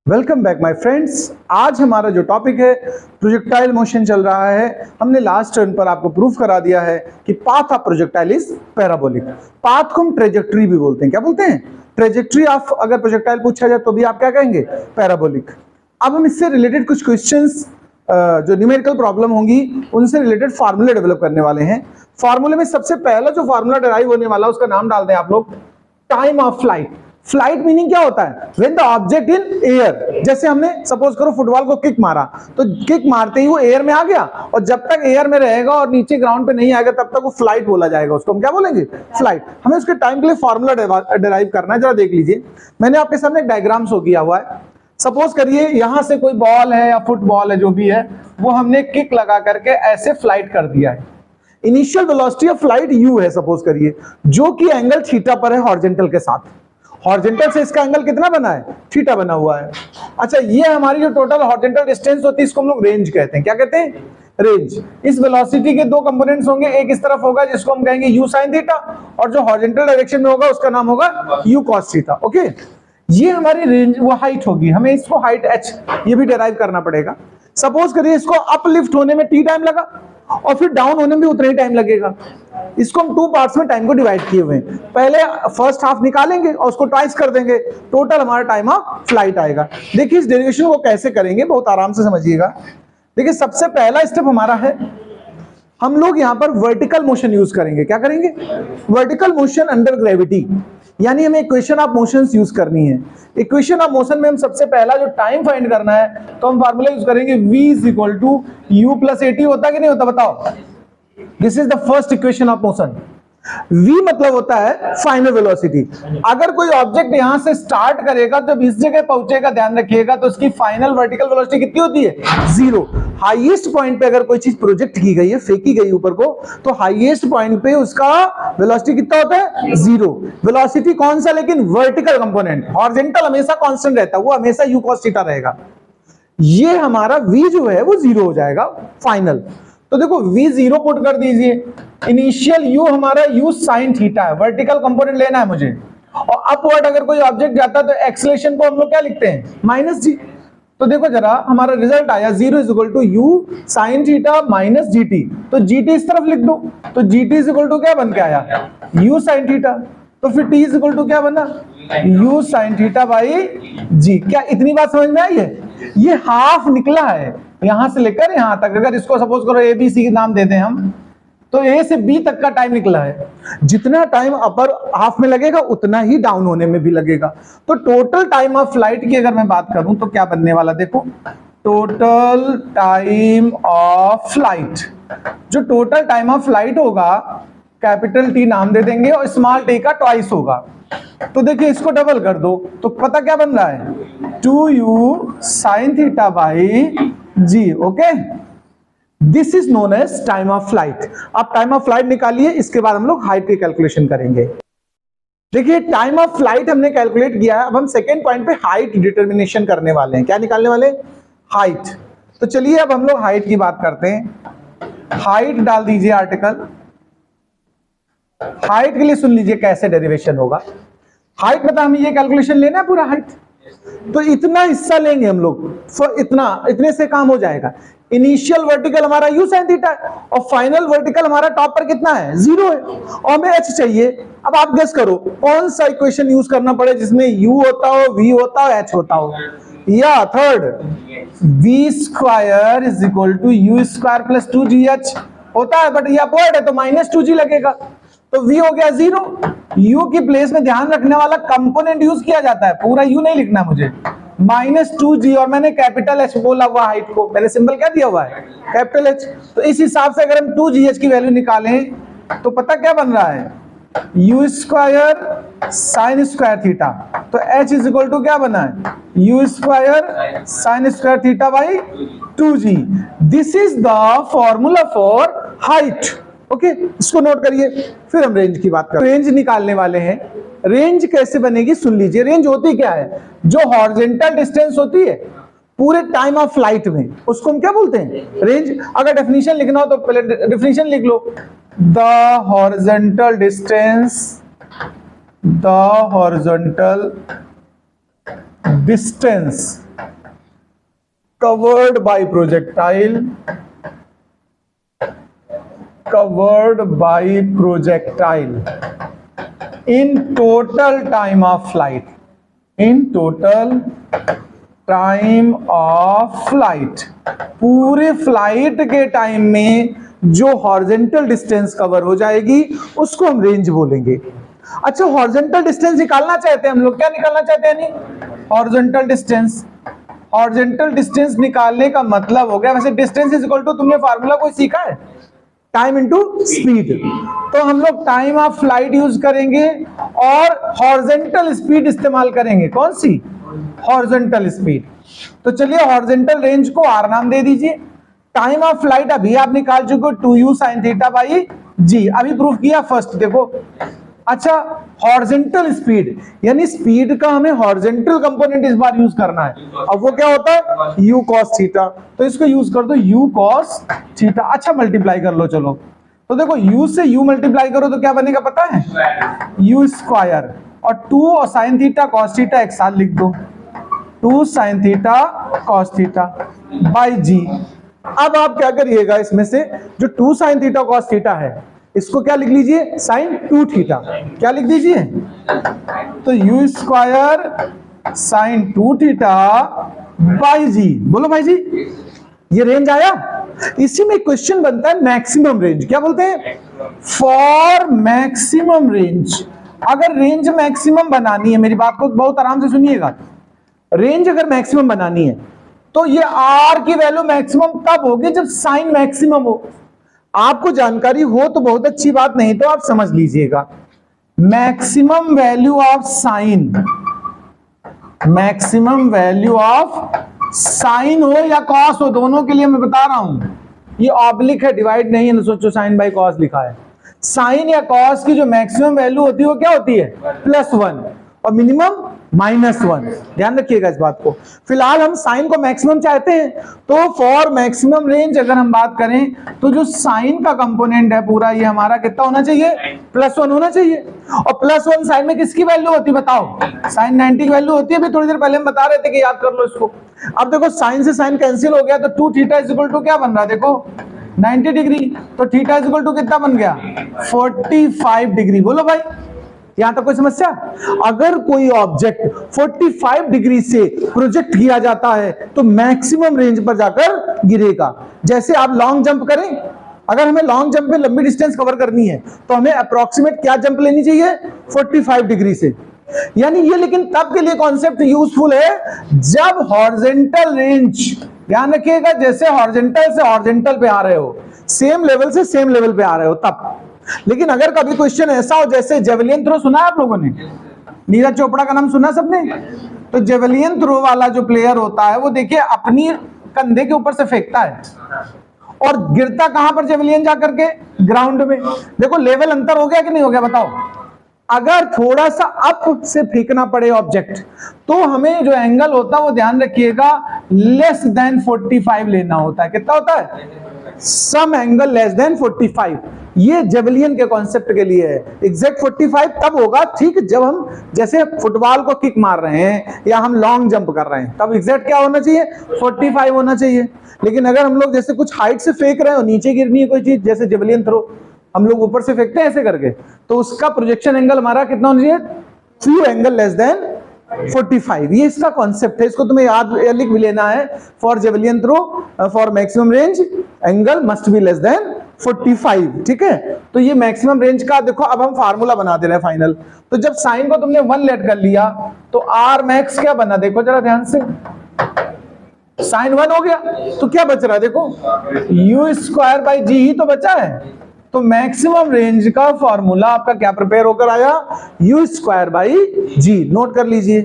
Welcome back my friends. आज हमारा जो टॉपिक है प्रोजेक्टाइल मोशन चल रहा है। हमने लास्ट टर्न पर आपको प्रूफ करा दिया है कि path of projectile is parabolic. Path को हम ट्रेजेक्ट्री भी बोलते हैं। क्या बोलते हैं? ट्रेजेक्ट्री ऑफ अगर प्रोजेक्टाइल पूछा जाए तो भी आप क्या कहेंगे? पैराबोलिक। अब हम इससे रिलेटेड कुछ क्वेश्चंस जो न्यूमेरिकल प्रॉब्लम होंगी उनसे रिलेटेड फार्मूले डेवलप करने वाले हैं। फार्मूले में सबसे पहला जो फार्मूला डिराइव होने वाला उसका नाम डाल दें आप लोग, time of flight. Flight meaning क्या होता है? When the object in air. जैसे हमने सपोज करो फुटबॉल को किक मारा, तो किक मारते ही वो एयर में आ गया और जब तक एयर में रहेगा और नीचे ग्राउंड पे नहीं आएगा तब तक वो फ्लाइट बोला जाएगा। उसको हम क्या बोलेंगे? फ्लाइट। हमें उसके टाइम के लिए फॉर्मूला डिराइव करना है। जरा देख लीजिए, मैंने आपके सामने एक डायग्राम शो किया हुआ है। सपोज करिए यहां से कोई बॉल है या फुटबॉल है जो भी है, वो हमने किक लगा करके ऐसे फ्लाइट कर दिया है। Initial velocity of flight u है सपोज करिए, जो कि एंगल थीटा पर है हॉरिजॉन्टल के साथ। हॉरिजॉन्टल से इसका एंगल कितना बना है? थीटा बना हुआ है। अच्छा, ये हमारी जो टोटल हॉरिजॉन्टल डिस्टेंस होती है इसको हम लोग रेंज कहते हैं। क्या कहते हैं? रेंज। इस वेलोसिटी के दो कंपोनेंट्स होंगे, एक इस तरफ होगा जिसको हम कहेंगे u sin थीटा, और जो हॉरिजॉन्टल डायरेक्शन में होगा उसका नाम होगा u cos थीटा। ओके, ये हमारी रेंज वो हाइट होगी। हमें इसको हाइट h ये भी डिराइव करना पड़ेगा। सपोज करिए इसको अपलिफ्ट होने में t टाइम लगा और फिर डाउन होने में भी उतना ही टाइम लगेगा। इसको हम टू पार्ट्स में टाइम को डिवाइड किए हुए हैं। पहले फर्स्ट हाफ निकालेंगे और उसको ट्वाइस कर देंगे, टोटल हमारा टाइम ऑफ फ्लाइट आएगा। देखिए इस डेरिवेशन को कैसे करेंगे, बहुत आराम से समझिएगा। देखिए सबसे पहला स्टेप हमारा है, हम लोग यहां पर वर्टिकल मोशन यूज करेंगे। क्या करेंगे? वर्टिकल मोशन अंडर ग्रेविटी, यानी हमें इक्वेशन ऑफ मोशंस यूज करनी है। इक्वेशन ऑफ मोशन में हम सबसे पहला जो टाइम फाइंड करना है तो हम फार्मूला यूज करेंगे v is equal to u plus at। होता कि नहीं होता बताओ? This is the first equation of motion. v मतलब होता है फाइनल वेलोसिटी। अगर कोई ऑब्जेक्ट यहां से स्टार्ट करेगा तो इस जगह पहुंचेगा, ध्यान रखिएगा, तो उसकी फाइनल वर्टिकल वेलोसिटी कितनी होती है? 0। हाईएस्ट पॉइंट पे अगर कोई चीज प्रोजेक्ट की गई है, फेंकी गई ऊपर को, तो हाईएस्ट पॉइंट पे उसका वेलोसिटी कितना होता है? 0। वेलोसिटी कौन सा? लेकिन वर्टिकल कंपोनेंट। हॉरिजॉन्टल हमेशा कांस्टेंट रहता है, वो हमेशा u cos थीटा रहेगा। ये हमारा v जो है वो 0 हो जाएगा फाइनल। तो देखो v 0 पुट कर दीजिए। इनिशियल u हमारा u sin थीटा है, वर्टिकल कंपोनेंट लेना है मुझे। और अपवर्ड अगर कोई ऑब्जेक्ट जाता है तो एक्सेलरेशन को हम लोग क्या लिखते हैं? -g। तो देखो जरा हमारा रिजल्ट आया 0 is equal to u sin theta minus gt। तो gt इस तरफ लिख दो, तो gt इज इक्वल टू क्या बन के आया? u sin theta. तो फिर t इज इक्वल टू क्या बना? u sin theta by g। क्या इतनी बात समझ में आई है? ये हाफ निकला है यहां से लेकर यहां तक। अगर इसको सपोज करो ए बी सी नाम दे दें हम, तो ए से बी तक का टाइम निकला है। जितना टाइम अपर हाफ में लगेगा उतना ही डाउन होने में भी लगेगा। तो टोटल टाइम ऑफ फ्लाइट की अगर मैं बात करूं तो क्या बनने वाला? देखो टोटल टाइम ऑफ फ्लाइट, जो टोटल टाइम ऑफ फ्लाइट होगा कैपिटल टी नाम दे देंगे और स्मॉल टी का ट्वाइस होगा। तो देखिए इसको डबल कर दो तो पता क्या बन रहा है? 2u sin theta by g। Okay, this is known as time of flight. आप टाइम ऑफ फ्लाइट निकालिए, इसके बाद हम लोग हाइट की कैलकुलेशन करेंगे। देखिए टाइम ऑफ फ्लाइट हमने कैलकुलेट किया है। अब हम सेकेंड पॉइंट पे हाइट डिटर्मिनेशन करने वाले हैं। क्या निकालने वाले? हाइट। तो चलिए अब हम लोग हाइट की बात करते हैं। हाइट डाल दीजिए आर्टिकल। हाइट के लिए सुन लीजिए कैसे डेरिवेशन होगा। हाइट मतलब हमें ये कैलकुलेशन लेना है पूरा हाइट, तो इतना हिस्सा लेंगे हम लोग, इतने से काम हो जाएगा। इनिशियल वर्टिकल हमारा u sin थीटा है और फाइनल वर्टिकल हमारा टॉप पर कितना है? 0 है और हमें h चाहिए। अब आप गेस करो कौन सा इक्वेशन यूज करना पड़े जिसमें u होता हो, v होता हो, h होता हो? या third, v square is equal to u square plus 2gh होता है, बट ये अपवर्ड है तो -2g लगेगा। तो v हो गया 0। u की प्लेस में ध्यान रखने वाला कंपोनेंट यूज किया जाता है, पूरा u नहीं लिखना मुझे। -2g, और मैंने कैपिटल H बोला हुआ हाइट को, मैंने सिंबल क्या दिया हुआ है? Capital H। तो इस हिसाब से अगर हम 2gh की वैल्यू निकालें तो पता क्या बन रहा है? u square sine square theta. तो h इज इक्वल टू क्या बना है? u square sine square theta by 2g। This is the formula for height. Okay, इसको नोट करिए। फिर हम रेंज की बात करें। रेंज निकालने वाले हैं। रेंज कैसे बनेगी सुन लीजिए। रेंज होती क्या है? जो हॉरिजॉन्टल डिस्टेंस होती है पूरे टाइम ऑफ फ्लाइट में, उसको हम क्या बोलते हैं? रेंज। अगर डेफिनेशन लिखना हो तो पहले डेफिनेशन लिख लो। The horizontal distance covered by projectile, covered by projectile in total time of flight, in total time of flight, पूरे फ्लाइट के टाइम में जो हॉरिजॉन्टल डिस्टेंस कवर हो जाएगी उसको हम रेंज बोलेंगे। अच्छा, हॉरिजॉन्टल डिस्टेंस निकालना चाहते हैं हम लोग, क्या निकालना चाहते हैं? नहीं, हॉरिजॉन्टल डिस्टेंस। हॉरिजॉन्टल डिस्टेंस निकालने का मतलब हो गया, वैसे डिस्टेंस इज इक्वल टू, तुमने फार्मूला कोई सीखा है? Time into speed. तो हम लोग टाइम ऑफ फ्लाइट यूज करेंगे और हॉरिजॉन्टल स्पीड इस्तेमाल करेंगे। कौन सी? Horizontal speed. तो चलिए हॉरिजॉन्टल रेंज को आर नाम दे दीजिए। टाइम ऑफ फ्लाइट अभी आप निकाल चुके हो 2u sin थीटा बाई जी, अभी प्रूफ किया फर्स्ट, देखो। अच्छा, हॉरिजॉन्टल स्पीड यानी स्पीड का हमें हॉरिजॉन्टल कंपोनेंट इस बार यूज करना है। अब वो क्या होता है? u cos theta. तो इसको यूज कर दो u cos थीटा। अच्छा, मल्टीप्लाई कर लो। चलो, तो देखो u से u मल्टीप्लाई करो तो क्या बनेगा पता है? u स्क्वायर, और 2 और sin थीटा cos थीटा एक साथ लिख दो, 2 sin theta cos theta by g. अब आप क्या करिएगा, इसमें से जो 2 sin थीटा cos थीटा है इसको क्या लिख लीजिए? sin 2 theta. क्या लिख दीजिए? तो u square sin 2 theta by g. बोलो भाई जी, ये रेंज आया। इसी में क्वेश्चन बनता है मैक्सिमम रेंज। क्या बोलते हैं? For maximum range. अगर रेंज मैक्सिमम बनानी है, मेरी बात को बहुत आराम से सुनिएगा, रेंज अगर मैक्सिमम बनानी है तो ये r की वैल्यू मैक्सिमम तब होगी जब साइन मैक्सिमम हो। आपको जानकारी हो तो बहुत अच्छी बात, नहीं तो आप समझ लीजिएगा। Maximum value of sine, maximum value of sine हो या कॉस हो, दोनों के लिए मैं बता रहा हूं, ये ऑब्लिक है, डिवाइड नहीं है ना, सोचो साइन बाई कॉस लिखा है। साइन या कॉस की जो मैक्सिमम वैल्यू होती है वो क्या होती है? +1, और मिनिमम -1। ध्यान रखिएगा इस बात को। फिलहाल हम साइन को मैक्सिमम चाहते हैं, तो फॉर मैक्सिमम रेंज अगर हम बात करें तो जो साइन का कंपोनेंट है पूरा, ये हमारा कितना होना चाहिए? +1 होना चाहिए। और +1 साइन में किसकी वैल्यू होती है बताओ? साइन 90 की वैल्यू होती है। अभी थोड़ी देर पहले हम बता रहे थे कि याद कर लो इसको। अब देखो, साइन से साइन कैंसिल हो गया तो 2 थीटा इज इक्वल टू क्या बन रहा है? देखो 90 डिग्री, तो थीटा इज इक्वल टू कितना बन गया? 45 डिग्री। बोलो भाई, यहां तक कोई समस्या? अगर कोई ऑब्जेक्ट 45 डिग्री से प्रोजेक्ट किया जाता है तो मैक्सिमम रेंज पर जाकर गिरेगा। जैसे आप लॉन्ग जंप करें, अगर हमें लॉन्ग जंप में लंबी डिस्टेंस कवर करनी है तो हमें अप्रोक्सीमेट क्या जंप लेनी चाहिए? 45 डिग्री से। यानी ये लेकिन तब के लिए कॉन्सेप्ट यूजफुल है जब हॉरिजॉन्टल रेंज, ध्यान रखिएगा, जैसे हॉरिजॉन्टल से हॉरिजॉन्टल पे आ रहे हो, सेम लेवल से सेम लेवल पे आ रहे हो तब। लेकिन अगर कभी क्वेश्चन ऐसा हो, जैसे जेवलिन थ्रो सुना है आप लोगों ने? नीरज चोपड़ा का नाम सुना सबने? तो जेवलिन थ्रो वाला जो प्लेयर होता है वो देखिए अपनी कंधे के ऊपर से फेंकता है और गिरता कहां पर जेवलिन जाकर के? ग्राउंड में। देखो लेवल अंतर हो गया कि नहीं हो गया बताओ? अगर थोड़ा सा अप से फेंकना पड़े ऑब्जेक्ट तो हमें जो एंगल होता है वो ध्यान रखिएगा लेस देन 45 लेना होता है। कितना होता है? Some angle less than 45। ये जेवलियन के कॉन्सेप्ट के लिए है। एग्जैक्ट 45 तब होगा ठीक जब हम जैसे फुटबॉल को किक मार रहे हैं या हम लॉन्ग जंप कर रहे हैं, तब एग्जैक्ट क्या होना चाहिए? 45 होना चाहिए। लेकिन अगर हम लोग जैसे कुछ हाइट से फेंक रहे हो, नीचे गिरनी है कोई चीज, जैसे जेवलियन थ्रो हम लोग ऊपर से फेंकते हैं ऐसे करके, तो उसका प्रोजेक्शन एंगल हमारा कितना होना चाहिए? Few angle less than 45। ये इसका कॉन्सेप्ट है, इसको तुम्हें याद लिख भी लेना है। For javelin throw for maximum range angle must be less than 45। ठीक है, तो ये मैक्सिमम रेंज का देखो। अब हम फार्मूला बना दे रहे हैं फाइनल। तो जब साइन को तुमने 1 लेट कर लिया तो आर मैक्स क्या बना? देखो जरा ध्यान से, साइन 1 हो गया तो क्या बच रहा है? देखो u स्क्वायर बाई जी ही तो बचा है। तो मैक्सिमम रेंज का फॉर्मूला आपका क्या प्रिपेयर होकर आया? u square by G. Note कर लीजिए।